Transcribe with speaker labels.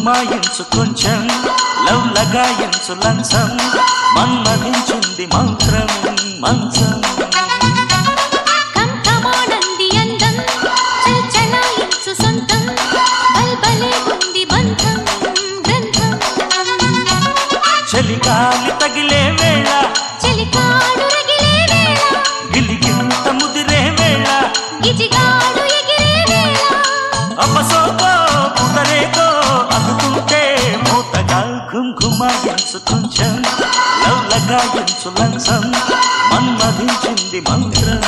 Speaker 1: గుమాయించు కొంచెం లవ్ లగాయించు లంచం మన్మధించింది మంత్రం మంచం
Speaker 2: కంకమానంది అందం చల్చలాయించు సొంతం బల్బలే ఉంది బంధం గ్రంథం
Speaker 1: చలిగాలి తగిలే వేళ
Speaker 2: చలికాడు రగిలే వేళ
Speaker 1: గిలిగింత ముదిరే వేళ
Speaker 2: గిజిగాడు ఎగిరే వేళ
Speaker 1: అపసోకో పుదరేకో అందుకుంటే మూతగా ఘుంఘుమాయించు కొంచెం లవ్ లగాయించు లంచం మన్మధించింది మంత్రం